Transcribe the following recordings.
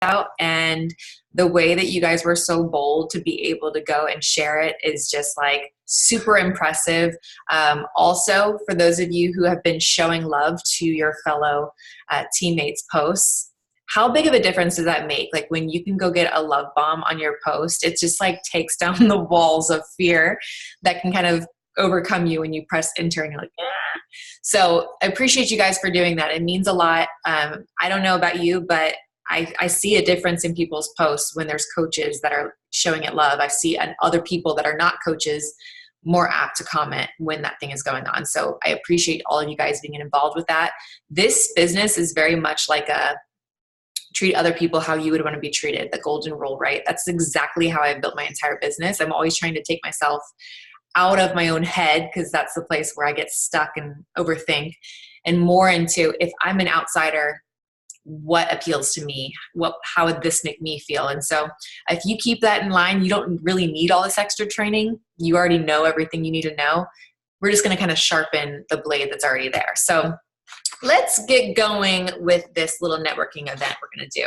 out, and the way that you guys were so bold to be able to go and share it is just like super impressive. Also, for those of you who have been showing love to your fellow teammates' posts, how big of a difference does that make? Like when you can go get a love bomb on your post, it just like takes down the walls of fear that can kind of overcome you when you press enter and you're like, ah. So I appreciate you guys for doing that. It means a lot. I don't know about you, but I see a difference in people's posts when there's coaches that are showing it love. I see other people that are not coaches more apt to comment when that thing is going on. So I appreciate all of you guys being involved with that. This business is very much like a treat other people how you would want to be treated, the golden rule, right? That's exactly how I've built my entire business. I'm always trying to take myself out of my own head, because that's the place where I get stuck and overthink, and more into, if I'm an outsider, what appeals to me? How would this make me feel? And so if you keep that in line, you don't really need all this extra training. You already know everything you need to know. We're just going to kind of sharpen the blade that's already there. So let's get going with this little networking event we're going to do.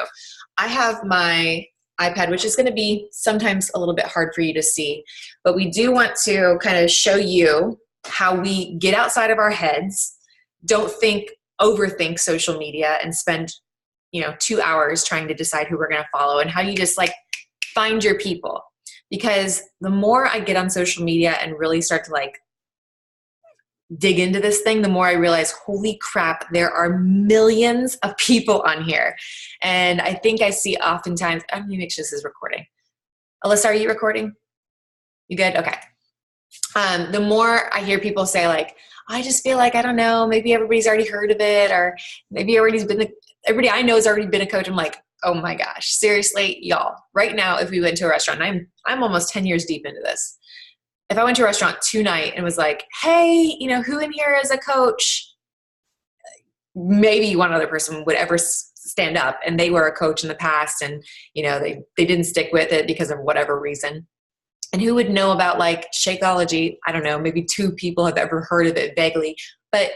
I have my iPad, which is going to be sometimes a little bit hard for you to see, but we do want to kind of show you how we get outside of our heads, don't overthink social media and spend 2 hours trying to decide who we're going to follow, and how you just like find your people. Because the more I get on social media and really start to like dig into this thing, the more I realize, holy crap, there are millions of people on here. And I think I see oftentimes, let me make sure this is recording. Alyssa, are you recording? You good? Okay. The more I hear people say like, I just feel like, I don't know, maybe everybody's already heard of it, or maybe everybody I know has already been a coach. I'm like, oh my gosh, seriously, y'all, right now, if we went to a restaurant, I'm almost 10 years deep into this. If I went to a restaurant tonight and was like, hey, who in here is a coach? Maybe one other person would ever stand up, and they were a coach in the past, and they didn't stick with it because of whatever reason. And who would know about like Shakeology? I don't know, maybe 2 people have ever heard of it vaguely, but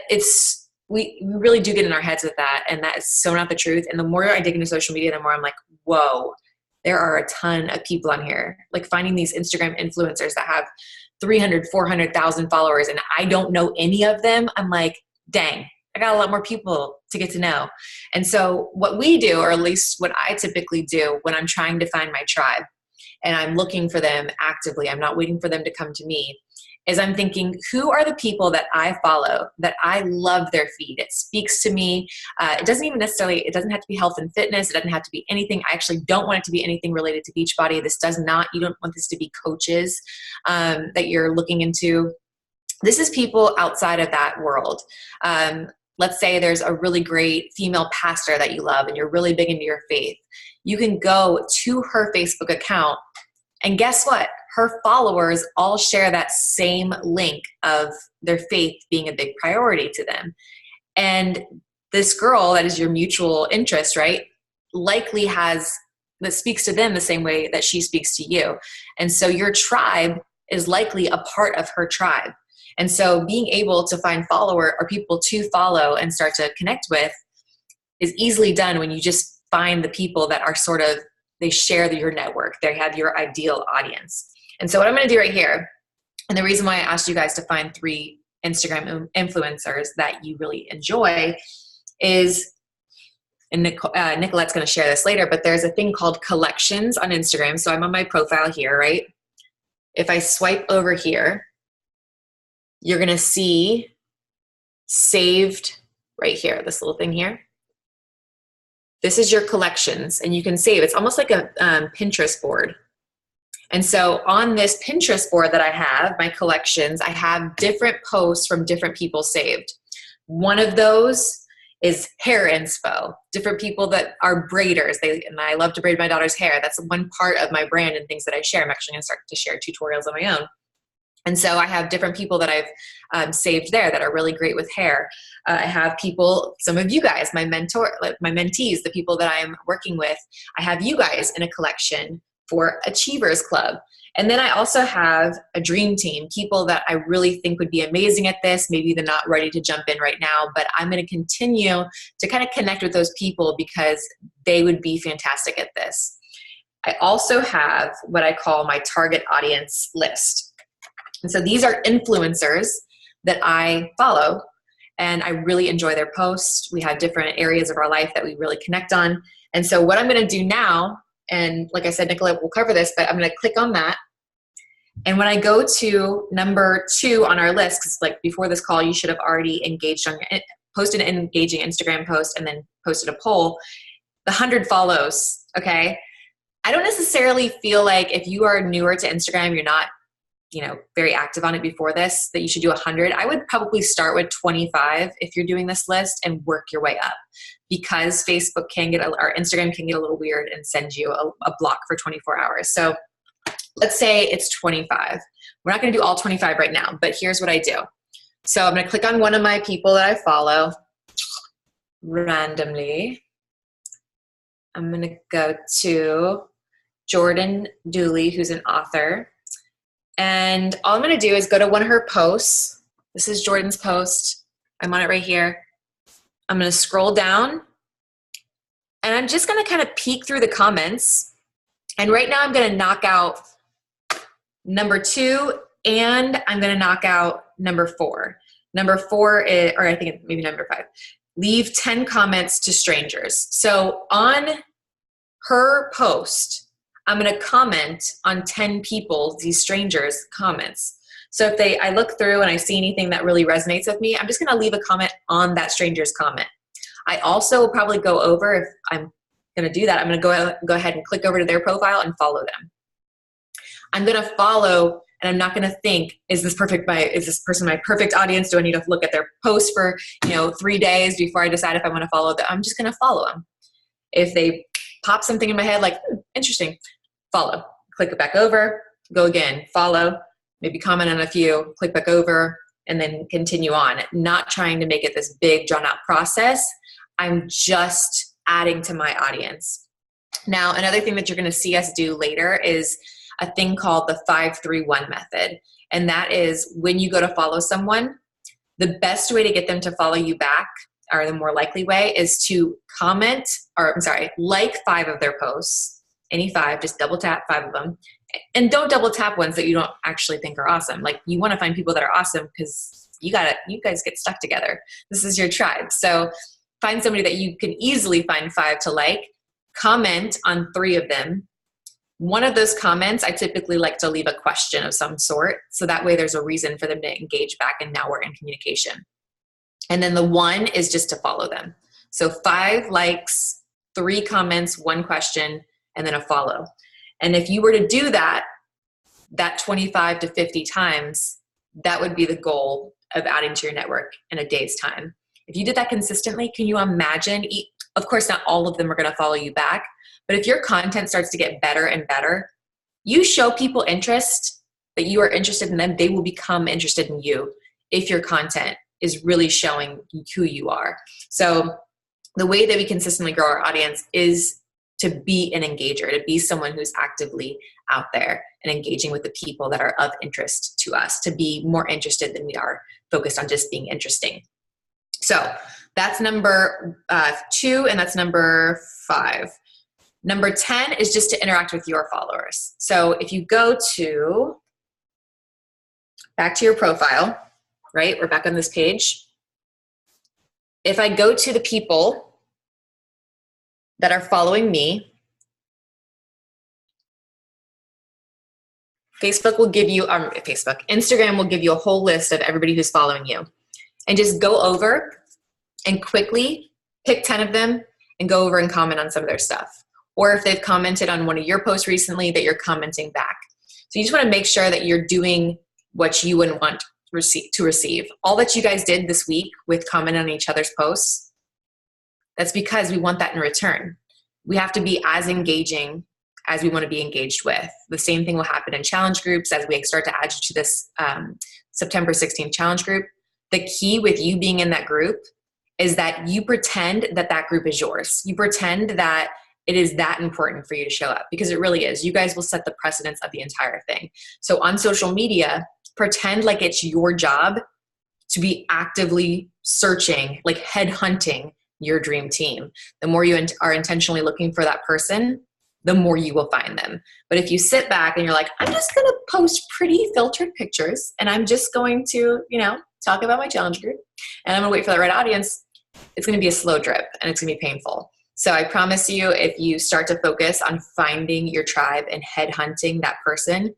we really do get in our heads with that, and that is so not the truth. And the more I dig into social media, the more I'm like, whoa, there are a ton of people on here. Like finding these Instagram influencers that have 300, 400,000 followers, and I don't know any of them. I'm like, dang, I got a lot more people to get to know. And so what we do, or at least what I typically do when I'm trying to find my tribe and I'm looking for them actively, I'm not waiting for them to come to me, is I'm thinking, who are the people that I follow, that I love their feed? It speaks to me. It doesn't have to be health and fitness. It doesn't have to be anything. I actually don't want it to be anything related to Beachbody. You don't want this to be coaches that you're looking into. This is people outside of that world. Let's say there's a really great female pastor that you love and you're really big into your faith. You can go to her Facebook account, and guess what? Her followers all share that same link of their faith being a big priority to them. And this girl that is your mutual interest, right, likely that speaks to them the same way that she speaks to you. And so your tribe is likely a part of her tribe. And so being able to find follower or people to follow and start to connect with is easily done when you just find the people that are they share your network. They have your ideal audience. And so what I'm going to do right here, and the reason why I asked you guys to find 3 Instagram influencers that you really enjoy is, and Nicolette's going to share this later, but there's a thing called collections on Instagram. So I'm on my profile here, right? If I swipe over here, you're going to see saved right here, this little thing here. This is your collections, and you can save. It's almost like a Pinterest board. And so on this Pinterest board that I have, my collections, I have different posts from different people saved. One of those is hair inspo, different people that are braiders. And I love to braid my daughter's hair. That's one part of my brand and things that I share. I'm actually going to start to share tutorials on my own. And so I have different people that I've saved there that are really great with hair. I have people, some of you guys, my mentees, the people that I'm working with. I have you guys in a collection for Achievers Club. And then I also have a dream team, people that I really think would be amazing at this. Maybe they're not ready to jump in right now, but I'm going to continue to kind of connect with those people because they would be fantastic at this. I also have what I call my target audience list. And so these are influencers that I follow, and I really enjoy their posts. We have different areas of our life that we really connect on. And so what I'm going to do now, and like I said, Nicola will cover this, but I'm going to click on that. And when I go to number 2 on our list, because like before this call, you should have already engaged on posted an engaging Instagram post and then posted a poll, the 100 follows, okay? I don't necessarily feel like if you are newer to Instagram, you're not, very active on it before this, that you should do 100. I would probably start with 25 if you're doing this list and work your way up, because Facebook or Instagram can get a little weird and send you a block for 24 hours. So let's say it's 25. We're not going to do all 25 right now, but here's what I do. So I'm going to click on one of my people that I follow randomly. I'm going to go to Jordan Dooley, who's an author. And all I'm going to do is go to one of her posts. This is Jordan's post. I'm on it right here. I'm going to scroll down. And I'm just going to kind of peek through the comments. And right now I'm going to knock out number 2, and I'm going to knock out number 4. Number 4 is, or I think maybe number 5. Leave 10 comments to strangers. So on her post, I'm going to comment on 10 people, these strangers' comments. So if I look through and I see anything that really resonates with me, I'm just going to leave a comment on that stranger's comment. I also will probably go over, if I'm going to do that, I'm going to go ahead and click over to their profile and follow them. I'm going to follow, and I'm not going to think, is this person my perfect audience? Do I need to look at their post for 3 days before I decide if I want to follow them? I'm just going to follow them. If they pop something in my head like, interesting, follow, click it back over, go again, follow, maybe comment on a few, click back over, and then continue on. Not trying to make it this big drawn out process. I'm just adding to my audience. Now, another thing that you're going to see us do later is a thing called the 5-3-1 method. And that is when you go to follow someone, the best way to get them to follow you back, or the more likely way, is to like 5 of their posts. Any 5, just double tap 5 of them. And don't double tap ones that you don't actually think are awesome. Like, you want to find people that are awesome because you guys get stuck together. This is your tribe. So find somebody that you can easily find 5 to like, comment on 3 of them. One of those comments, I typically like to leave a question of some sort. So that way there's a reason for them to engage back, and now we're in communication. And then the 1 is just to follow them. So 5 likes, 3 comments, 1 question, and then a follow. And if you were to do that 25 to 50 times, that would be the goal of adding to your network in a day's time. If you did that consistently, can you imagine? Of course, not all of them are going to follow you back, but if your content starts to get better and better, you show people interest, that you are interested in them, they will become interested in you if your content is really showing who you are. So the way that we consistently grow our audience is to be an engager, to be someone who's actively out there and engaging with the people that are of interest to us, to be more interested than we are focused on just being interesting. So that's number 2, and that's number 5. Number 10 is just to interact with your followers. So if you go back to your profile, right? We're back on this page. If I go to the people that are following me, Instagram will give you a whole list of everybody who's following you. And just go over and quickly pick 10 of them and go over and comment on some of their stuff. Or if they've commented on one of your posts recently, that you're commenting back. So you just want to make sure that you're doing what you would want to receive. All that you guys did this week with commenting on each other's posts, that's because we want that in return. We have to be as engaging as we want to be engaged with. The same thing will happen in challenge groups as we start to add you to this September 16th challenge group. The key with you being in that group is that you pretend that that group is yours. You pretend that it is that important for you to show up, because it really is. You guys will set the precedence of the entire thing. So on social media, pretend like it's your job to be actively searching, like headhunting your dream team. The more you are intentionally looking for that person, the more you will find them. But if you sit back and you're like, I'm just going to post pretty filtered pictures and I'm just going to, talk about my challenge group and I'm going to wait for the right audience, it's going to be a slow drip and it's going to be painful. So I promise you, if you start to focus on finding your tribe and headhunting that person,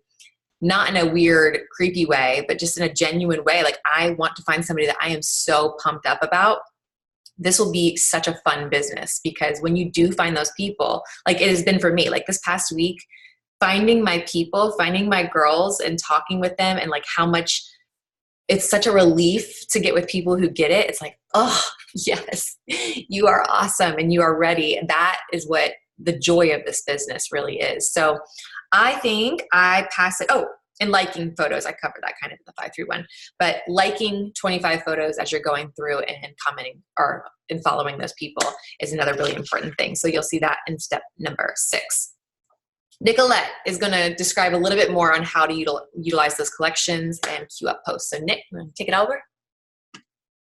not in a weird, creepy way, but just in a genuine way, like I want to find somebody that I am so pumped up about, this will be such a fun business. Because when you do find those people, like it has been for me, like this past week, finding my people, finding my girls and talking with them, and like how much it's such a relief to get with people who get it. It's like, oh yes, you are awesome and you are ready. And that is what the joy of this business really is. So I think I pass it. Oh, and liking photos. I covered that kind of in the 5-3-1, but liking 25 photos as you're going through and commenting or and following those people is another really important thing. So you'll see that in step number 6. Nicolette is going to describe a little bit more on how to utilize those collections and queue up posts. So Nick, you want to take it over?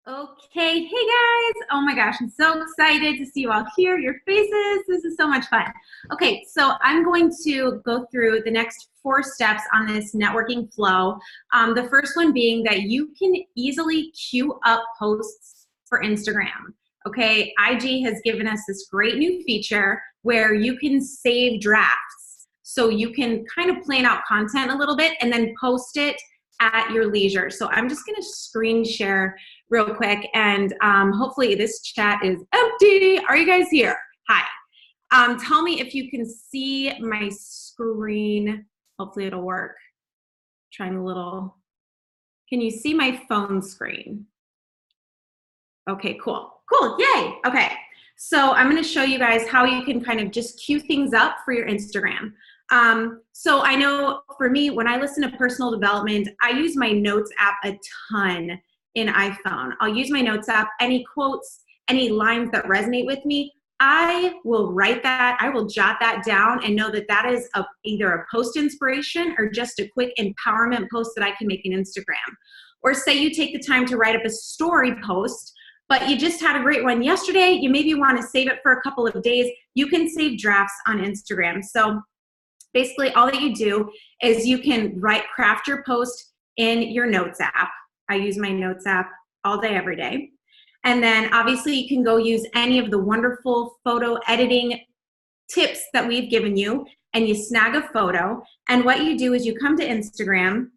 Okay, hey guys. Oh my gosh, I'm so excited to see you all here, your faces. This is so much fun. Okay, so I'm going to go through the next 4 steps on this networking flow. The first one being that you can easily queue up posts for Instagram. Okay, IG has given us this great new feature where you can save drafts. So you can kind of plan out content a little bit and then post it at your leisure. So I'm just gonna screen share real quick, and hopefully this chat is empty. Are you guys here? Hi. Tell me if you can see my screen. Hopefully it'll work. Trying a little. Can you see my phone screen? Okay, cool. Cool, yay. Okay, so I'm gonna show you guys how you can kind of just queue things up for your Instagram. So I know for me, when I listen to personal development, I use my notes app a ton in iPhone. I'll use my notes app, any quotes, any lines that resonate with me, I will write that, I will jot that down and know that that is either a post inspiration or just a quick empowerment post that I can make in Instagram. Or say you take the time to write up a story post, but you just had a great one yesterday, you maybe want to save it for a couple of days, you can save drafts on Instagram. So basically all that you do is you can craft your post in your notes app. I use my notes app all day, every day. And then obviously you can go use any of the wonderful photo editing tips that we've given you, and you snag a photo. And what you do is you come to Instagram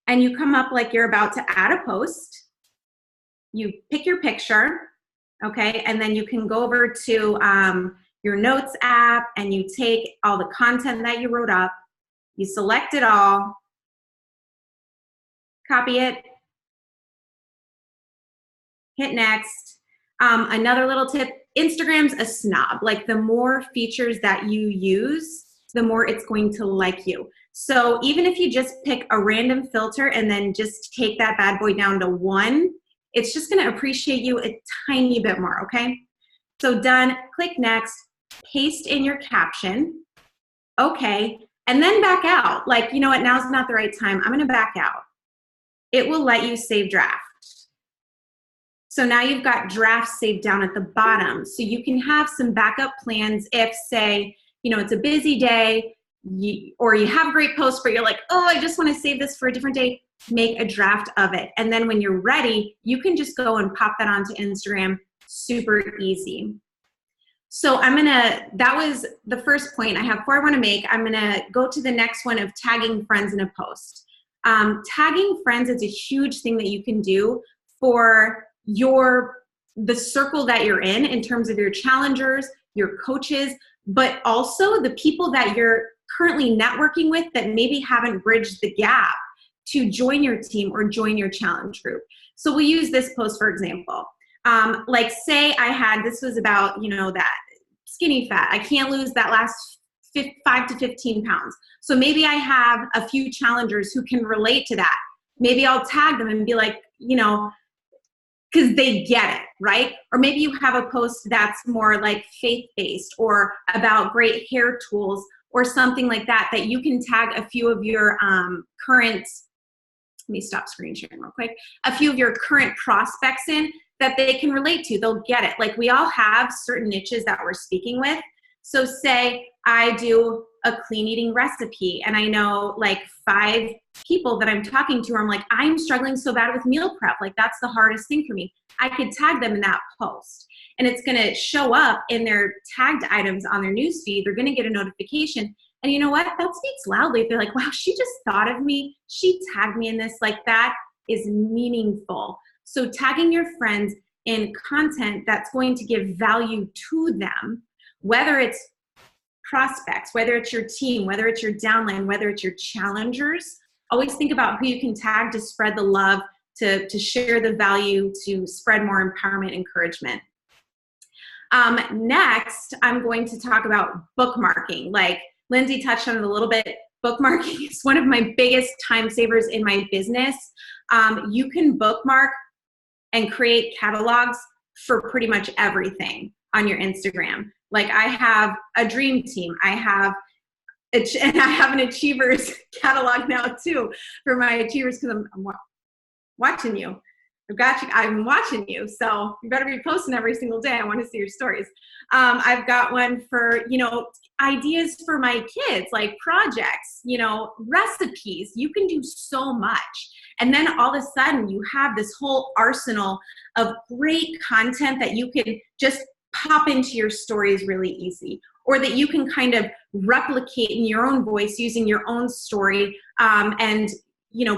and you come up like you're about to add a post. You pick your picture, okay? And then you can go over to your notes app and you take all the content that you wrote up, you select it all, copy it, hit next. Another little tip, Instagram's a snob. Like the more features that you use, the more it's going to like you. So even if you just pick a random filter and then just take that bad boy down to 1, it's just gonna appreciate you a tiny bit more, okay? So done, click next, paste in your caption, okay, and then back out. Like, you know what, now's not the right time, I'm gonna back out. It will let you save draft. So now you've got drafts saved down at the bottom. So you can have some backup plans if, say, you know, it's a busy day, or you have a great post, but you're like, oh, I just want to save this for a different day. Make a draft of it. And then when you're ready, you can just go and pop that onto Instagram. Super easy. So that was the first point. I have 4 I want to make. I'm going to go to the next one of tagging friends in a post. Tagging friends is a huge thing that you can do for the circle that you're in terms of your challengers, your coaches, but also the people that you're currently networking with that maybe haven't bridged the gap to join your team or join your challenge group. So we use this post, for example. Like say this was about, you know, that skinny fat. I can't lose that last 5 to 15 pounds. So maybe I have a few challengers who can relate to that. Maybe I'll tag them and be like, you know, because they get it. right? Or maybe you have a post that's more like faith-based or about great hair tools or something like that, that you can tag a few of your current, let me stop screen sharing real quick, a few of your current prospects in that they can relate to. They'll get it. Like we all have certain niches that we're speaking with. So say I do a clean eating recipe and I know like 5 people that I'm talking to, I'm like, I'm struggling so bad with meal prep. Like that's the hardest thing for me. I could tag them in that post and it's going to show up in their tagged items on their newsfeed. They're going to get a notification. And you know what? That speaks loudly. They're like, wow, she just thought of me. She tagged me in this. Like that is meaningful. So tagging your friends in content that's going to give value to them, whether it's prospects, whether it's your team, whether it's your downline, whether it's your challengers, always think about who you can tag to spread the love, to share the value, to spread more empowerment, encouragement. Next, I'm going to talk about bookmarking. Like Lindsay touched on it a little bit. Bookmarking is one of my biggest time savers in my business. You can bookmark and create catalogs for pretty much everything on your Instagram. Like I have a dream team. I have an achievers catalog now too for my achievers because I'm watching you. I've got you. I'm watching you. So you better be posting every single day. I want to see your stories. I've got one for, ideas for my kids, like projects, recipes. You can do so much. And then all of a sudden you have this whole arsenal of great content that you can just pop into your stories really easy, or that you can kind of replicate in your own voice using your own story and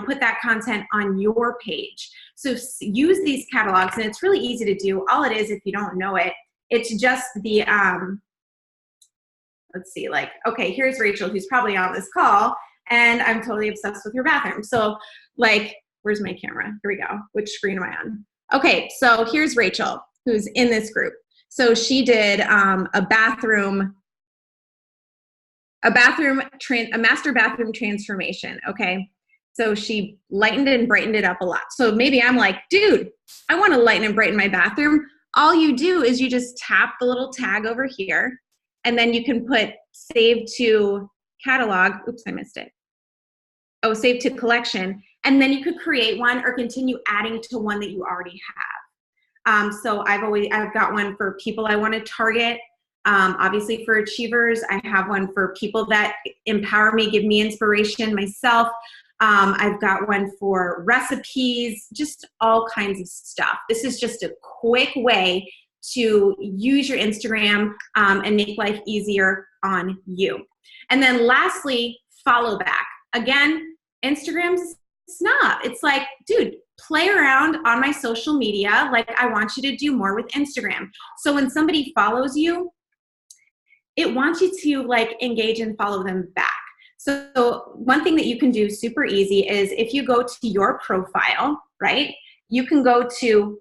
put that content on your page. So use these catalogs, and it's really easy to do. All it is, if you don't know it, it's just the, let's see, like, okay, here's Rachel, who's probably on this call, and I'm totally obsessed with her bathroom. So like, where's my camera? Here we go. Which screen am I on? Okay, so here's Rachel, who's in this group. So she did a master bathroom transformation, okay? So she lightened and brightened it up a lot. So maybe I'm like, dude, I want to lighten and brighten my bathroom. All you do is you just tap the little tag over here, and then you can put save to catalog. Oops, I missed it. Oh, save to collection. And then you could create one or continue adding to one that you already have. So I've got one for people I want to target. Obviously for achievers, I have one for people that empower me, give me inspiration myself. I've got one for recipes, just all kinds of stuff. This is just a quick way to use your Instagram and make life easier on you. And then lastly, follow back. Again, Instagram's a snob. It's like, dude, play around on my social media. Like I want you to do more with Instagram. So when somebody follows you, it wants you to like engage and follow them back. So one thing that you can do super easy is if you go to your profile, right? You can go to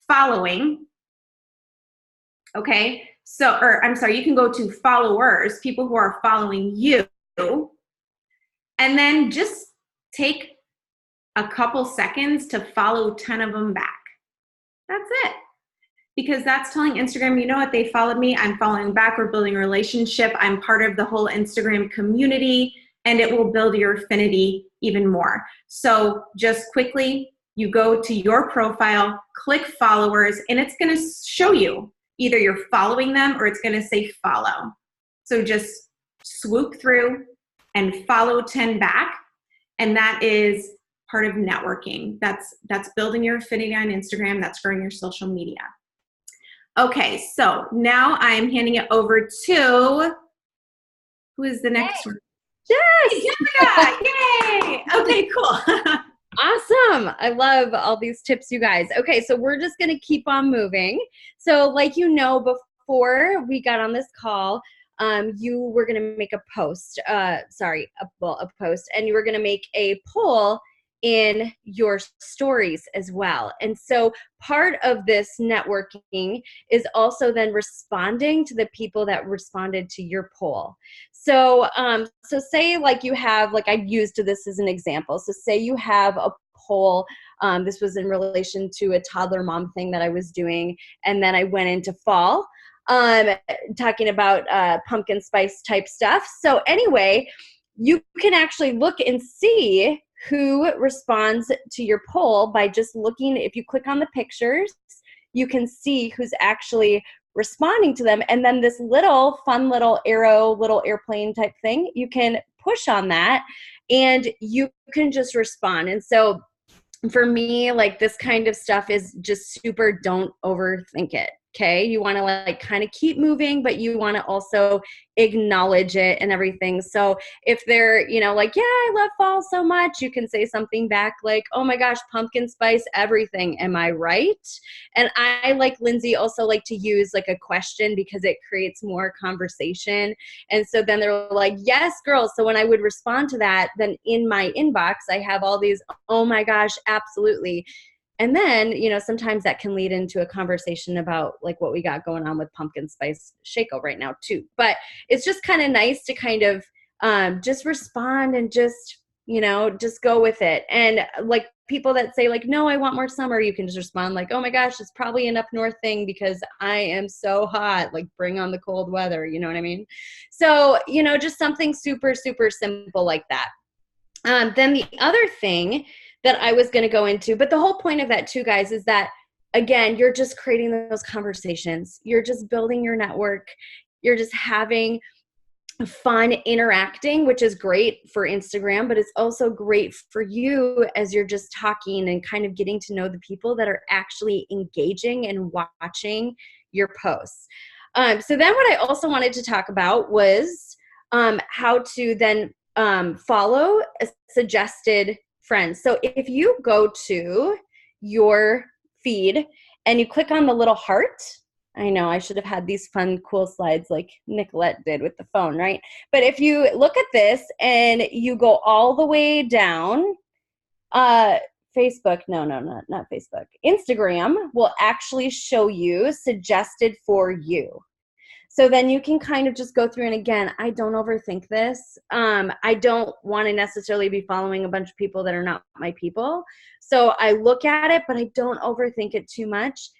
following, okay? You can go to followers, people who are following you, and then just take a couple seconds to follow 10 of them back. That's it. Because that's telling Instagram, you know what, they followed me, I'm following back, we're building a relationship, I'm part of the whole Instagram community, and it will build your affinity even more. So just quickly, you go to your profile, click followers, and it's gonna show you either you're following them or it's gonna say follow. So just swoop through and follow 10 back, and that is part of networking. That's building your affinity on Instagram, that's growing your social media. Okay, so now I'm handing it over to, who is the next one? Yes! Jessica! Yay! Okay, cool. Awesome. I love all these tips, you guys. Okay, so we're just going to keep on moving. So like before we got on this call, you were going to make a post, a post, and you were going to make a poll in your stories as well. And so part of this networking is also then responding to the people that responded to your poll. So say like you have, like I used this as an example. So say you have a poll. This was in relation to a toddler mom thing that I was doing. And then I went into fall, talking about pumpkin spice type stuff. So anyway, you can actually look and see who responds to your poll by just looking. If you click on the pictures, you can see who's actually responding to them. And then this little fun little arrow, little airplane type thing, you can push on that and you can just respond. And so for me, like this kind of stuff is just super, don't overthink it. Okay. You want to like kind of keep moving, but you want to also acknowledge it and everything. So if they're, you know, like, yeah, I love fall so much, you can say something back like, oh my gosh, pumpkin spice, everything. Am I right? And I, like Lindsay, also like to use like a question because it creates more conversation. And so then they're like, yes, girls. So when I would respond to that, then in my inbox, I have all these, oh my gosh, absolutely. And then, you know, sometimes that can lead into a conversation about like what we got going on with pumpkin spice Shako right now too. But it's just kind of nice to kind of just respond and just, you know, just go with it. And like people that say like, no, I want more summer, you can just respond like, oh my gosh, it's probably an up north thing because I am so hot, like bring on the cold weather. You know what I mean? So, you know, just something super, super simple like that. Then the other thing that I was going to go into, but the whole point of that too, guys, is that again, you're just creating those conversations. You're just building your network. You're just having fun interacting, which is great for Instagram, but it's also great for you as you're just talking and kind of getting to know the people that are actually engaging and watching your posts. So then what I also wanted to talk about was how to then follow a suggested friends. So if you go to your feed and you click on the little heart, I know I should have had these fun, cool slides like Nicolette did with the phone, right? But if you look at this and you go all the way down, Facebook, not Facebook, Instagram will actually show you suggested for you. So then you can kind of just go through, and again, I don't overthink this. I don't want to necessarily be following a bunch of people that are not my people. So I look at it, but I don't overthink it too much,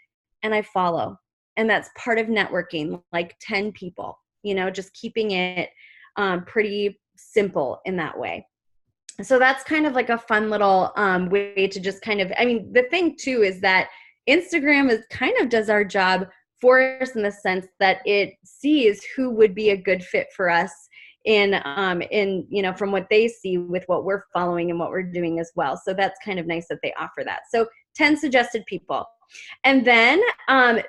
and I follow. And that's part of networking, like 10 people, you know, just keeping it pretty simple in that way. So that's kind of like a fun little way to just kind of, I mean, the thing too is that Instagram is kind of does our job for us in the sense that it sees who would be a good fit for us in you know, from what they see with what we're following and what we're doing as well. So that's kind of nice that they offer that. So 10 suggested people. And then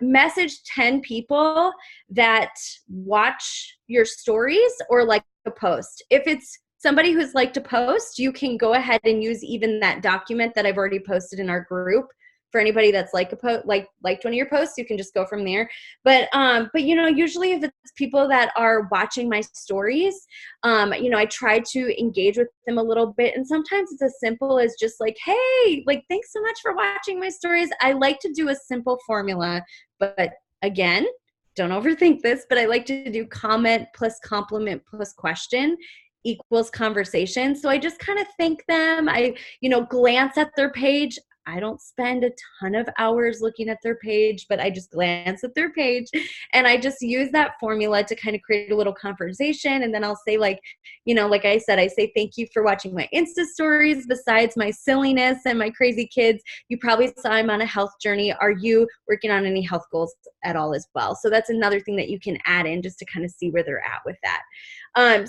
message 10 people that watch your stories or like a post. If it's somebody who's liked a post, you can go ahead and use even that document that I've already posted in our group. For anybody that's liked one of your posts, you can just go from there. But you know, usually if it's people that are watching my stories, you know, I try to engage with them a little bit. And sometimes it's as simple as just like, hey, like, thanks so much for watching my stories. I like to do a simple formula, but again, don't overthink this, but I like to do comment plus compliment plus question equals conversation. So I just kind of thank them. I, you know, glance at their page. I don't spend a ton of hours looking at their page, but I just glance at their page and I just use that formula to kind of create a little conversation. And then I'll say like, you know, like I said, I say, thank you for watching my Insta stories. Besides my silliness and my crazy kids, you probably saw I'm on a health journey. Are you working on any health goals at all as well? So that's another thing that you can add in just to kind of see where they're at with that.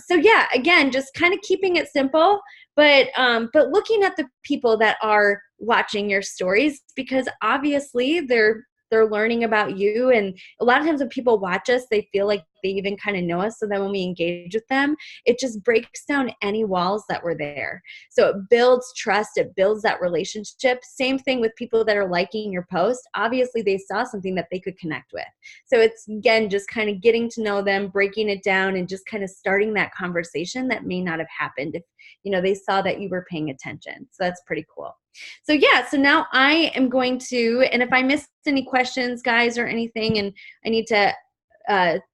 So yeah, again, just kind of keeping it simple, but looking at the people that are watching your stories, because obviously they're learning about you. And a lot of times when people watch us, they feel like they even kind of know us. So then when we engage with them, it just breaks down any walls that were there. So it builds trust. It builds that relationship. Same thing with people that are liking your post. Obviously they saw something that they could connect with. So it's, again, just kind of getting to know them, breaking it down, and just kind of starting that conversation that may not have happened if, you know, they saw that you were paying attention. So that's pretty cool. So yeah, so now I am going to, and if I missed any questions, guys, or anything, and I need to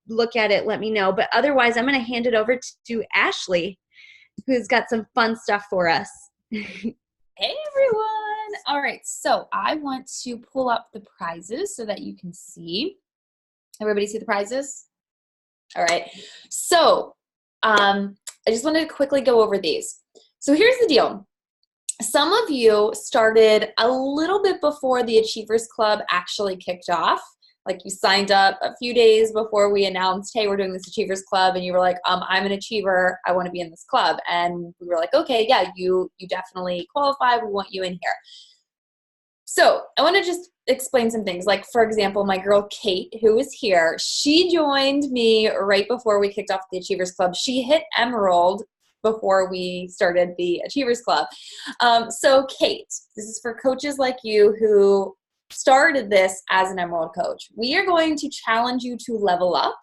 look at it, let me know. But otherwise, I'm going to hand it over to Ashley, who's got some fun stuff for us. Hey, everyone. All right, so I want to pull up the prizes so that you can see. Everybody see the prizes? All right, so I just wanted to quickly go over these. So here's the deal. Some of you started a little bit before the Achievers Club actually kicked off. Like you signed up a few days before we announced, hey, we're doing this Achievers Club, and you were like, I'm an achiever, I want to be in this club. And we were like, okay, yeah, you definitely qualify, we want you in here. So I want to just explain some things. Like, for example, my girl Kate, who is here, she joined me right before we kicked off the Achievers Club. She hit Emerald before we started the Achievers Club. So Kate, this is for coaches like you who started this as an Emerald coach. We are going to challenge you to level up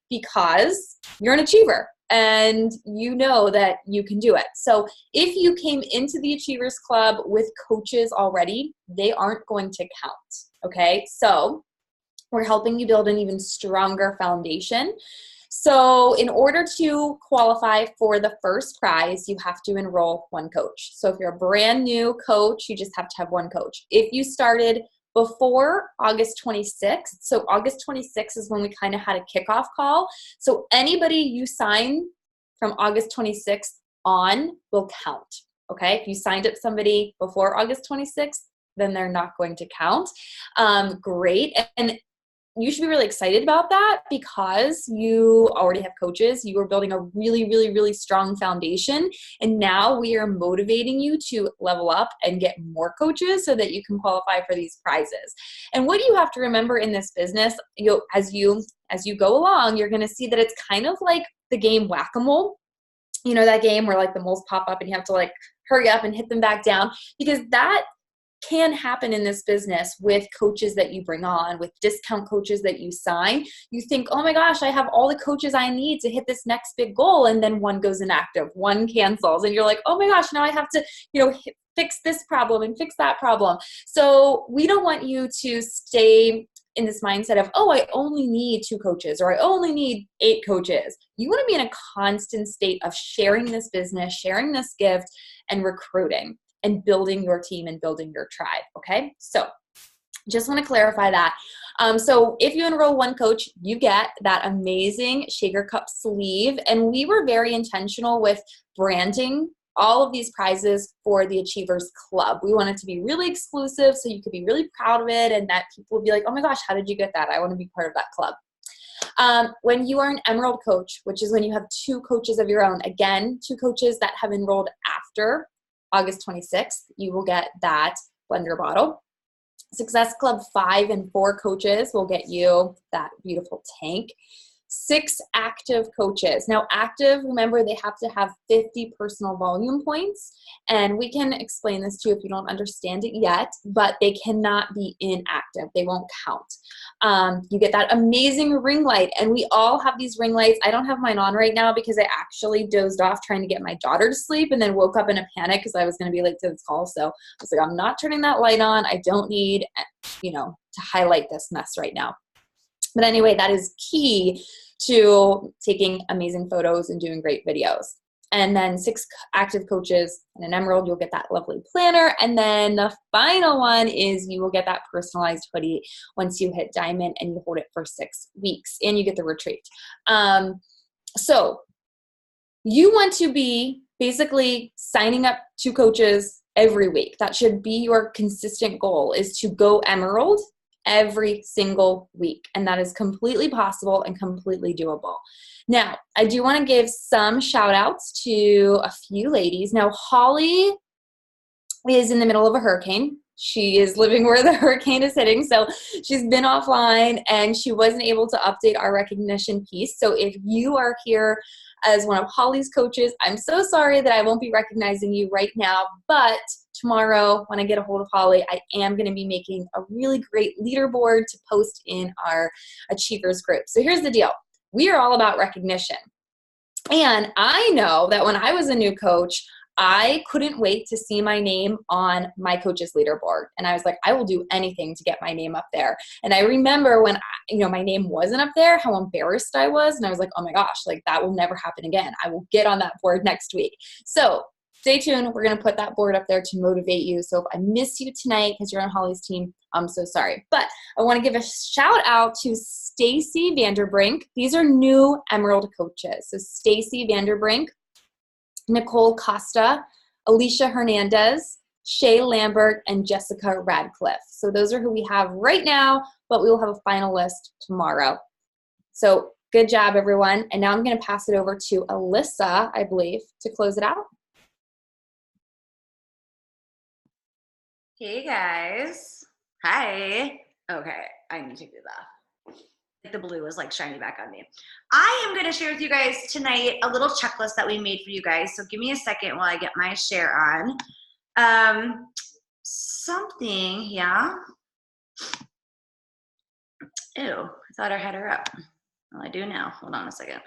because you're an achiever and you know that you can do it. So if you came into the Achievers Club with coaches already, they aren't going to count, okay? So we're helping you build an even stronger foundation. So in order to qualify for the first prize, you have to enroll one coach. So if you're a brand new coach, you just have to have one coach. If you started before August 26th, so August 26th is when we kind of had a kickoff call. So anybody you sign from August 26th on will count, okay? If you signed up somebody before August 26th, then they're not going to count. Great. And you should be really excited about that because you already have coaches. You are building a really, really, really strong foundation. And now we are motivating you to level up and get more coaches so that you can qualify for these prizes. And what you have to remember in this business, as you go along, you're going to see that it's kind of like the game Whack-A-Mole. You know that game where like the moles pop up and you have to like hurry up and hit them back down, because that can happen in this business with coaches that you bring on, with discount coaches that you sign. You think, oh my gosh, I have all the coaches I need to hit this next big goal. And then one goes inactive, one cancels. And you're like, oh my gosh, now I have to, fix this problem and fix that problem. So we don't want you to stay in this mindset of, oh, I only need 2 coaches or I only need 8 coaches. You want to be in a constant state of sharing this business, sharing this gift, and recruiting and building your team and building your tribe, okay? So just want to clarify that. So if you enroll one coach, you get that amazing Shaker Cup sleeve. And we were very intentional with branding all of these prizes for the Achievers Club. We want it to be really exclusive so you could be really proud of it and that people will be like, oh my gosh, how did you get that? I want to be part of that club. When you are an Emerald coach, which is when you have 2 coaches of your own, again, 2 coaches that have enrolled after August 26th, you will get that blender bottle. Success Club 5 and 4 coaches will get you that beautiful tank. 6 active coaches. Now active, remember, they have to have 50 personal volume points, and we can explain this to you if you don't understand it yet, but they cannot be inactive. They won't count. You get that amazing ring light, and we all have these ring lights. I don't have mine on right now because I actually dozed off trying to get my daughter to sleep and then woke up in a panic because I was going to be late to this call. So I was like, I'm not turning that light on. I don't need, to highlight this mess right now. But anyway, that is key to taking amazing photos and doing great videos. And then 6 active coaches and an Emerald, you'll get that lovely planner. And then the final one is you will get that personalized hoodie once you hit Diamond, and you hold it for 6 weeks and you get the retreat. So you want to be basically signing up 2 coaches every week. That should be your consistent goal, is to go Emerald every single week. And that is completely possible and completely doable. Now, I do want to give some shout outs to a few ladies. Now, Holly is in the middle of a hurricane. She is living where the hurricane is hitting. So she's been offline and she wasn't able to update our recognition piece. So if you are here as one of Holly's coaches, I'm so sorry that I won't be recognizing you right now, but tomorrow when I get a hold of Holly, I am going to be making a really great leaderboard to post in our Achievers group. So here's the deal. We are all about recognition. And I know that when I was a new coach, I couldn't wait to see my name on my coach's leaderboard. And I was like, I will do anything to get my name up there. And I remember when my name wasn't up there, how embarrassed I was. And I was like, oh my gosh, like that will never happen again. I will get on that board next week. So stay tuned. We're going to put that board up there to motivate you. So if I miss you tonight because you're on Holly's team, I'm so sorry. But I want to give a shout out to Stacy Vanderbrink. These are new Emerald coaches. So Stacy Vanderbrink, Nicole Costa, Alicia Hernandez, Shay Lambert, and Jessica Radcliffe. So those are who we have right now, but we will have a final list tomorrow. So good job, everyone. And now I'm going to pass it over to Alyssa, I believe, to close it out. Hey, guys. Hi. Okay, I need to do that. The blue is like shining back on me. I am going to share with you guys tonight a little checklist that we made for you guys. So give me a second while I get my share on. Something, yeah. Ew, I thought I had her up. Well, I do now. Hold on a second.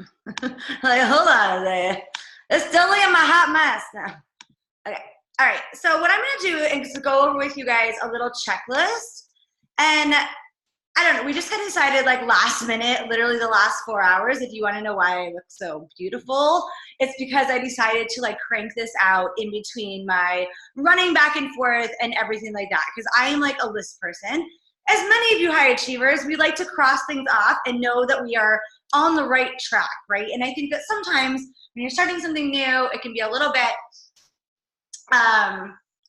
Like, hold on a second. It's still in my hot mess now. Okay. All right. So what I'm going to do is go over with you guys a little checklist. And I don't know. We just kind of decided like last minute, literally the last 4 hours, if you want to know why I look so beautiful, it's because I decided to like crank this out in between my running back and forth and everything like that. Because I am like a list person. As many of you high achievers, we like to cross things off and know that we are on the right track, right? And I think that sometimes when you're starting something new, it can be a little bit,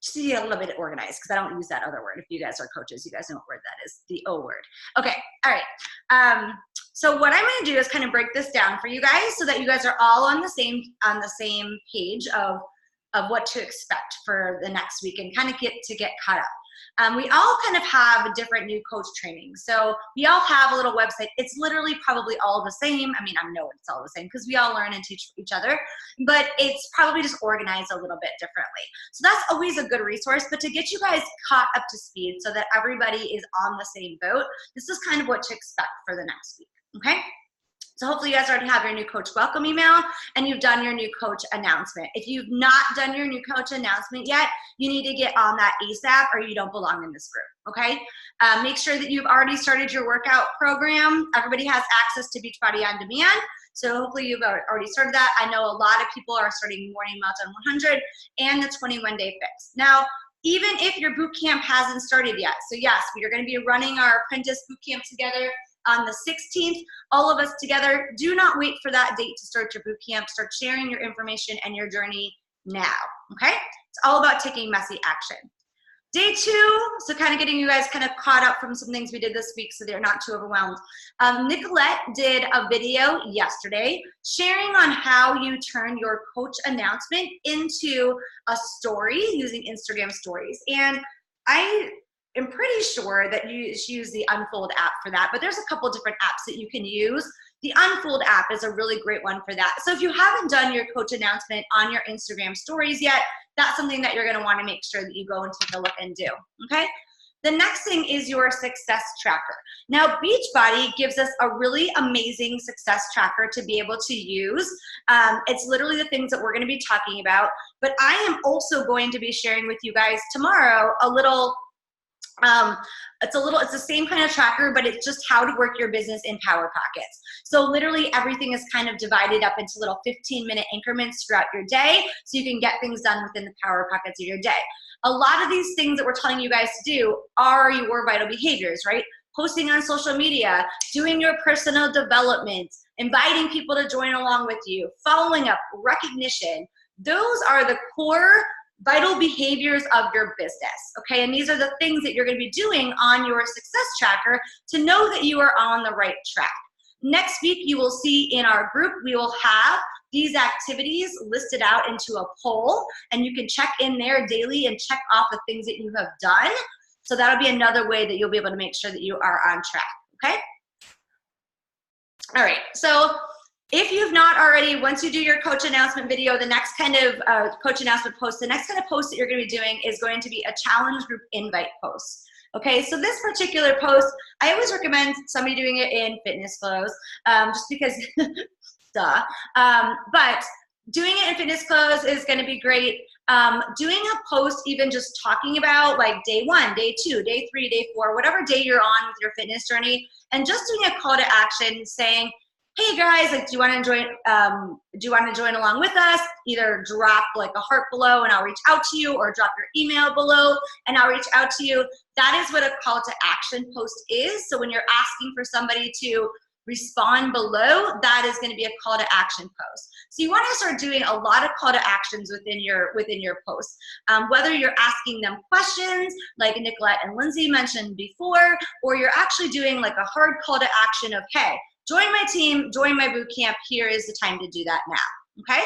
just be a little bit organized, because I don't use that other word. If you guys are coaches, you guys know what word that is, the O word. Okay, all right. So what I'm going to do is kind of break this down for you guys so that you guys are all on the same page of what to expect for the next week and kind of get caught up. We all kind of have a different new coach training. So we all have a little website. It's literally probably all the same. I mean, I know it's all the same because we all learn and teach each other, but it's probably just organized a little bit differently. So that's always a good resource. But to get you guys caught up to speed so that everybody is on the same boat, this is kind of what to expect for the next week, okay? So hopefully you guys already have your new coach welcome email and you've done your new coach announcement. If you've not done your new coach announcement yet, you need to get on that ASAP or you don't belong in this group, okay? Make sure that you've already started your workout program. Everybody has access to Beachbody On Demand. So hopefully you've already started that. I know a lot of people are starting Morning Meltdown 100 and the 21-day fix. Now, even if your boot camp hasn't started yet, so yes, we are going to be running our apprentice boot camp together on the 16th, all of us together. Do not wait for that date to start your boot camp. Start sharing your information and your journey now, okay? It's all about taking messy action. Day 2, so kind of getting you guys kind of caught up from some things we did this week so they're not too overwhelmed. Nicolette did a video yesterday sharing on how you turn your coach announcement into a story using Instagram stories. And I'm pretty sure that you use the Unfold app for that, but there's a couple different apps that you can use. The Unfold app is a really great one for that. So if you haven't done your coach announcement on your Instagram stories yet, that's something that you're going to want to make sure that you go and take a look and do, okay? The next thing is your success tracker. Now, Beachbody gives us a really amazing success tracker to be able to use. It's literally the things that we're going to be talking about, but I am also going to be sharing with you guys tomorrow a little it's the same kind of tracker, but it's just how to work your business in Power Pockets. So literally everything is kind of divided up into little 15-minute increments throughout your day so you can get things done within the Power Pockets of your day. A lot of these things that we're telling you guys to do are your vital behaviors, right? Posting on social media, doing your personal development, inviting people to join along with you, following up, recognition. Those are the core vital behaviors of your business, okay? And these are the things that you're going to be doing on your success tracker to know that you are on the right track. Next week, you will see in our group, we will have these activities listed out into a poll, and you can check in there daily and check off the things that you have done. So that'll be another way that you'll be able to make sure that you are on track, okay? All right, so if you've not already, once you do your coach announcement video, the next kind of coach announcement post, the next kind of post that you're going to be doing is going to be a challenge group invite post. Okay, so this particular post, I always recommend somebody doing it in Fitness Clothes, just because, duh. But doing it in Fitness Clothes is going to be great. Doing a post, even just talking about like day 1, day 2, day 3, day 4, whatever day you're on with your fitness journey, and just doing a call to action saying, hey guys, like, do you want to join along with us? Either drop like a heart below and I'll reach out to you, or drop your email below and I'll reach out to you. That is what a call to action post is. So when you're asking for somebody to respond below, that is going to be a call to action post. So you want to start doing a lot of call to actions within your posts. Whether you're asking them questions like Nicolette and Lindsay mentioned before, or you're actually doing like a hard call to action of, hey, join my team, join my boot camp, here is the time to do that now, okay?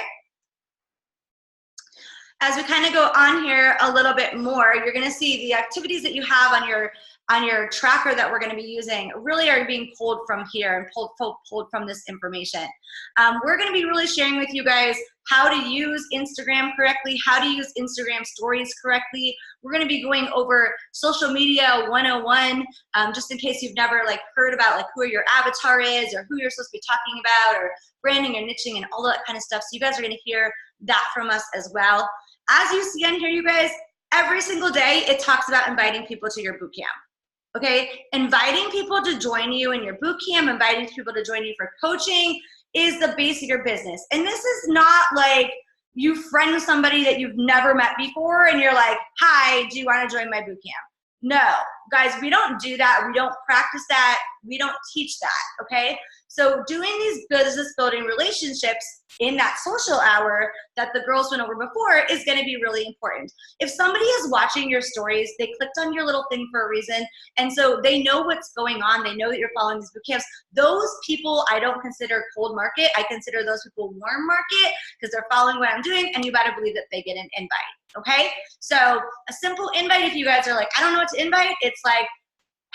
As we kind of go on here a little bit more, you're gonna see the activities that you have on your tracker that we're gonna be using really are being pulled from here and pulled from this information. We're gonna be really sharing with you guys how to use Instagram correctly, how to use Instagram stories correctly. We're gonna be going over social media 101, just in case you've never like heard about like who your avatar is or who you're supposed to be talking about, or branding or niching and all that kind of stuff. So you guys are gonna hear that from us as well. As you see on here, you guys, every single day it talks about inviting people to your boot camp. Okay, inviting people to join you in your boot camp, inviting people to join you for coaching is the base of your business. And this is not like you friend somebody that you've never met before and you're like, hi, do you want to join my boot camp? No, guys, we don't do that. We don't practice that. We don't teach that, okay? So doing these business building relationships in that social hour that the girls went over before is going to be really important. If somebody is watching your stories, they clicked on your little thing for a reason, and so they know what's going on. They know that you're following these boot camps. Those people I don't consider cold market. I consider those people warm market because they're following what I'm doing, and you better believe that they get an invite, okay? So a simple invite, if you guys are like, I don't know what to invite, it's like,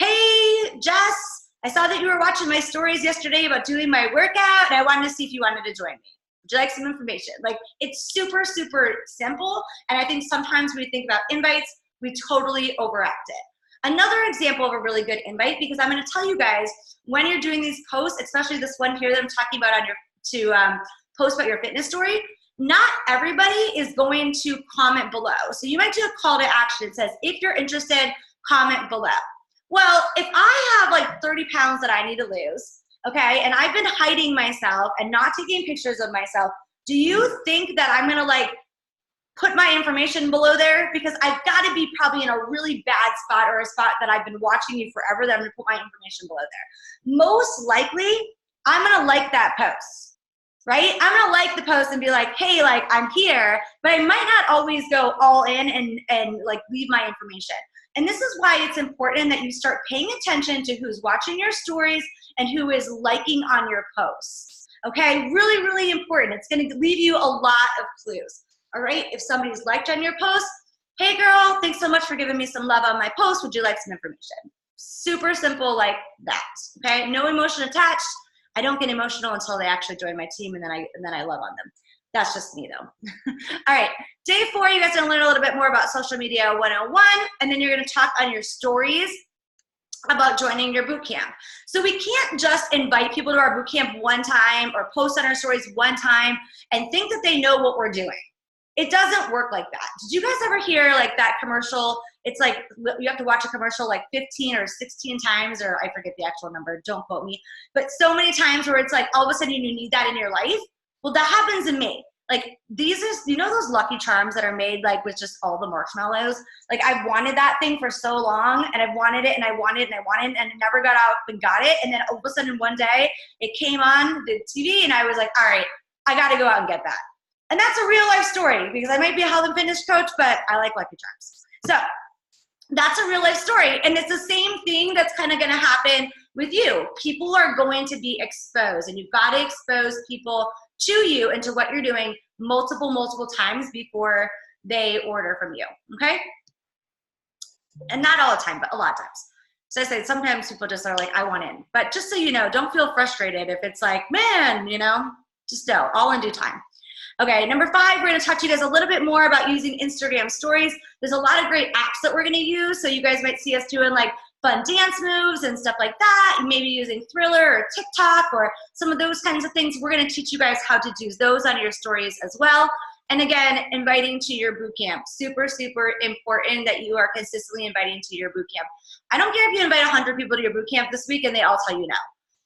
hey, Jess, I saw that you were watching my stories yesterday about doing my workout, and I wanted to see if you wanted to join me. Would you like some information? Like, it's super, super simple, and I think sometimes when we think about invites, we totally overact it. Another example of a really good invite, because I'm going to tell you guys, when you're doing these posts, especially this one here that I'm talking about on your post about your fitness story, not everybody is going to comment below. So you might do a call to action that says, if you're interested, comment below. Well, if I have like 30 pounds that I need to lose, okay, and I've been hiding myself and not taking pictures of myself, do you think that I'm gonna like put my information below there? Because I've gotta be probably in a really bad spot, or a spot that I've been watching you forever, that I'm gonna put my information below there. Most likely, I'm gonna like that post, right? I'm gonna like the post and be like, hey, like I'm here, but I might not always go all in and like leave my information. And this is why it's important that you start paying attention to who's watching your stories and who is liking on your posts. Okay, really, really important. It's gonna leave you a lot of clues. All right, if somebody's liked on your post, hey girl, thanks so much for giving me some love on my post. Would you like some information? Super simple like that, okay? No emotion attached. I don't get emotional until they actually join my team, and then I love on them. That's just me though. All right, day 4, you guys are gonna learn a little bit more about social media 101, and then you're gonna talk on your stories about joining your boot camp. So we can't just invite people to our boot camp one time or post on our stories one time and think that they know what we're doing. It doesn't work like that. Did you guys ever hear like that commercial? It's like you have to watch a commercial like 15 or 16 times, or I forget the actual number, don't quote me, but so many times where it's like all of a sudden you need that in your life. Well, that happens to me. Like these are, you know those Lucky Charms that are made like with just all the marshmallows? Like I've wanted that thing for so long, and I've wanted it and I wanted it and I wanted it, and I never got out and got it. And then all of a sudden one day it came on the TV and I was like, all right, I got to go out and get that. And that's a real life story, because I might be a health and fitness coach, but I like Lucky Charms. So that's a real life story. And it's the same thing that's kind of going to happen with you. People are going to be exposed, and you've got to expose people to you and to what you're doing multiple times before they order from you, okay? And not all the time, but a lot of times. So I say sometimes people just are like, I want in. But just so you know, don't feel frustrated if it's like, man, you know, just know, all in due time. Okay, number 5, we're gonna talk to you guys a little bit more about using Instagram stories. There's a lot of great apps that we're gonna use, so you guys might see us doing like fun dance moves and stuff like that. You may be using Thriller or TikTok or some of those kinds of things. We're gonna teach you guys how to do those on your stories as well. And again, inviting to your boot camp. Super, super important that you are consistently inviting to your boot camp. I don't care if you invite 100 people to your boot camp this week and they all tell you no.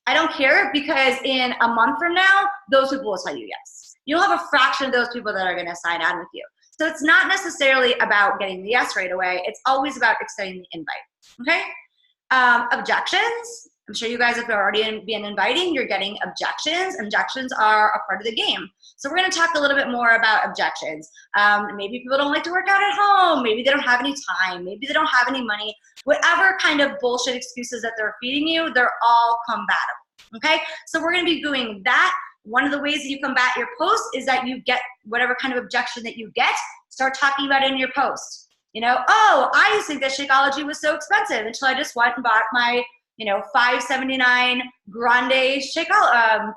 I don't care, because in a month from now, those people will tell you yes. You'll have a fraction of those people that are going to sign on with you. So it's not necessarily about getting the yes right away. It's always about extending the invite. Okay? Objections. I'm sure you guys have already been inviting. You're getting objections. Objections are a part of the game. So we're going to talk a little bit more about objections. Maybe people don't like to work out at home. Maybe they don't have any time. Maybe they don't have any money. Whatever kind of bullshit excuses that they're feeding you, they're all combatable. Okay? So we're going to be doing that. One of the ways that you combat your post is that you get whatever kind of objection that you get, start talking about it in your post. You know, oh, I used to think that Shakeology was so expensive until I just went and bought my, $5.79 grande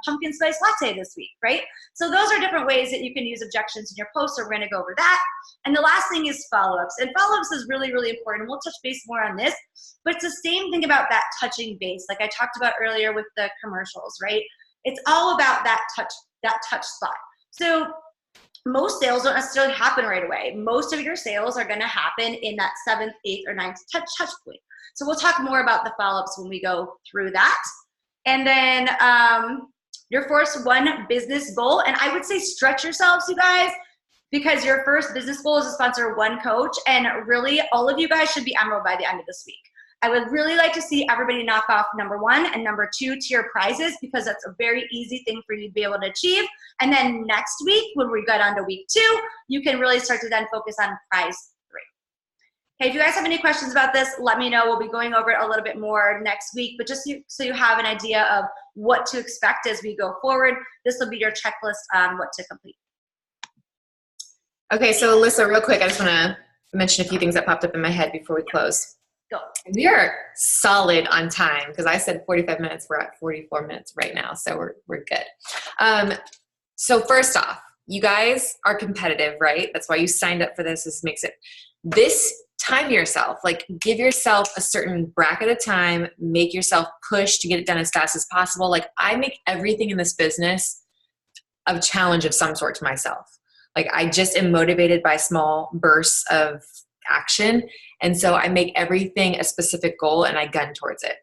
pumpkin spice latte this week, right? So those are different ways that you can use objections in your post, so we're gonna go over that. And the last thing is follow-ups. And follow-ups is really, really important. We'll touch base more on this, but it's the same thing about that touching base, like I talked about earlier with the commercials, right? It's all about that touch spot. So most sales don't necessarily happen right away. Most of your sales are gonna happen in that 7th, 8th, or 9th touch point. So we'll talk more about the follow-ups when we go through that. And then your first one business goal, and I would say stretch yourselves, you guys, because your first business goal is to sponsor one coach, and really all of you guys should be Emerald by the end of this week. I would really like to see everybody knock off number 1 and number 2 tier prizes, because that's a very easy thing for you to be able to achieve. And then next week, when we get on to week 2, you can really start to then focus on prize 3. Okay, if you guys have any questions about this, let me know. We'll be going over it a little bit more next week, but just so you have an idea of what to expect as we go forward, this will be your checklist on what to complete. Okay, so Alyssa, real quick, I just want to mention a few things that popped up in my head before we close. Go. We are solid on time, because I said 45 minutes. We're at 44 minutes right now, so we're good. So first off, you guys are competitive, right? That's why you signed up for this. This makes it this time yourself. Like, give yourself a certain bracket of time. Make yourself push to get it done as fast as possible. Like, I make everything in this business a challenge of some sort to myself. Like, I just am motivated by small bursts of action. And so I make everything a specific goal and I gun towards it.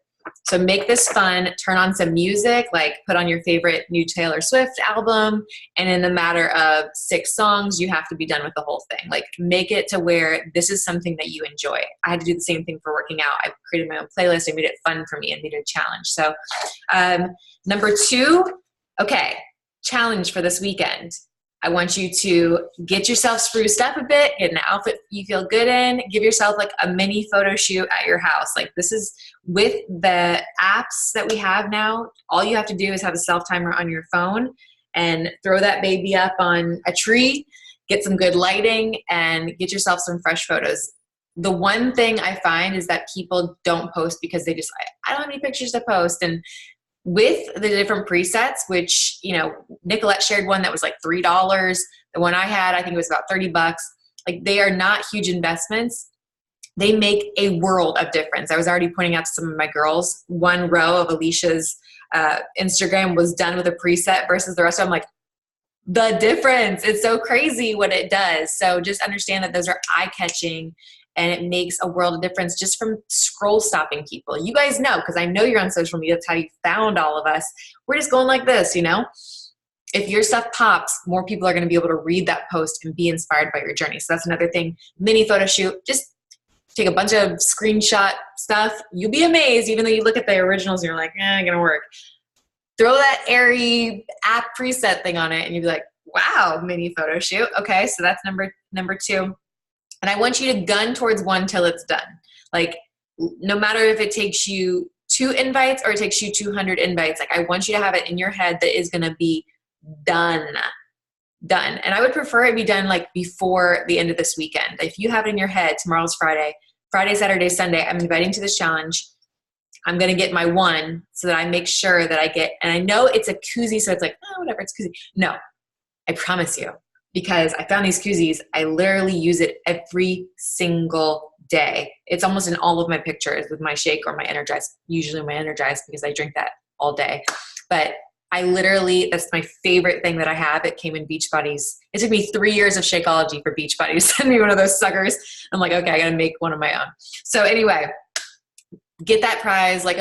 So make this fun, turn on some music, like put on your favorite new Taylor Swift album. And in the matter of 6 songs, you have to be done with the whole thing. Like, make it to where this is something that you enjoy. I had to do the same thing for working out. I created my own playlist. I made it fun for me and made it a challenge. So number 2, okay, challenge for this weekend. I want you to get yourself spruced up a bit, get an outfit you feel good in, give yourself like a mini photo shoot at your house. Like, this is with the apps that we have now, all you have to do is have a self-timer on your phone and throw that baby up on a tree, get some good lighting, and get yourself some fresh photos. The one thing I find is that people don't post because they just, I don't have any pictures to post. And with the different presets, which, Nicolette shared one that was like $3. The one I had, I think it was about $30. Like, they are not huge investments. They make a world of difference. I was already pointing out to some of my girls, one row of Alicia's Instagram was done with a preset versus the rest of them. Like, the difference, it's so crazy what it does. So just understand that those are eye-catching, and it makes a world of difference just from scroll stopping people. You guys know, because I know you're on social media, that's how you found all of us. We're just going like this, If your stuff pops, more people are going to be able to read that post and be inspired by your journey. So that's another thing. Mini photo shoot, just take a bunch of screenshot stuff. You'll be amazed, even though you look at the originals and you're like, ain't gonna work. Throw that airy app preset thing on it and you'll be like, wow, mini photo shoot. Okay, so that's number 2. And I want you to gun towards one till it's done. Like, no matter if it takes you 2 invites or it takes you 200 invites, like, I want you to have it in your head that is going to be done. And I would prefer it be done like before the end of this weekend. If you have it in your head, tomorrow's Friday, Saturday, Sunday, I'm inviting to this challenge. I'm going to get my 1 so that I make sure that I get, and I know it's a koozie, so it's like, oh, whatever, it's koozie. No, I promise you. Because I found these koozies, I literally use it every single day. It's almost in all of my pictures with my shake or my Energized, usually my Energized because I drink that all day. But I literally, that's my favorite thing that I have. It came in Beachbody's. It took me 3 years of Shakeology for Beachbody to send me one of those suckers. I'm like, okay, I got to make one of my own. So anyway, get that prize. Like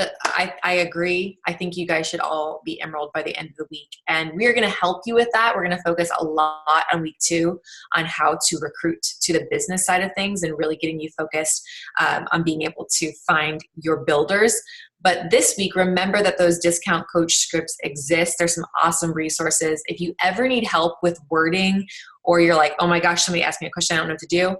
I agree. I think you guys should all be Emerald by the end of the week. And we are going to help you with that. We're going to focus a lot on week 2 on how to recruit to the business side of things and really getting you focused on being able to find your builders. But this week, remember that those discount coach scripts exist. There's some awesome resources. If you ever need help with wording, or you're like, oh my gosh, somebody asked me a question, I don't know what to do,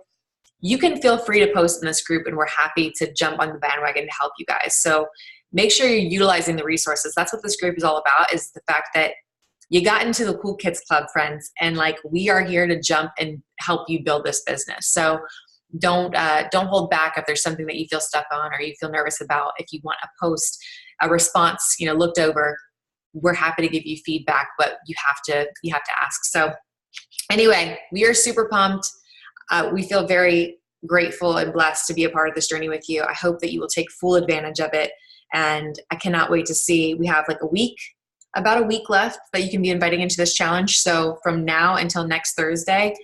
you can feel free to post in this group and we're happy to jump on the bandwagon to help you guys. So make sure you're utilizing the resources. That's what this group is all about, is the fact that you got into the Cool Kids Club, friends, and like we are here to jump and help you build this business. So don't hold back if there's something that you feel stuck on or you feel nervous about. If you want a post, a response, looked over, we're happy to give you feedback, but you have to ask. So anyway, we are super pumped. We feel very grateful and blessed to be a part of this journey with you. I hope that you will take full advantage of it. And I cannot wait to see, we have like about a week left that you can be inviting into this challenge. So from now until next Thursday,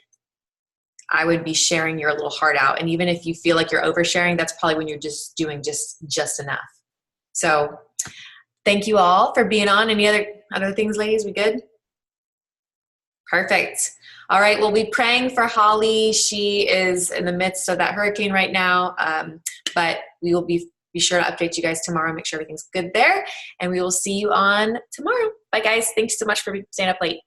I would be sharing your little heart out. And even if you feel like you're oversharing, that's probably when you're just doing just enough. So thank you all for being on. Any other things, ladies? We good? Perfect. All right, we'll be praying for Holly. She is in the midst of that hurricane right now, but we will be sure to update you guys tomorrow, make sure everything's good there, and we will see you on tomorrow. Bye, guys. Thanks so much for staying up late.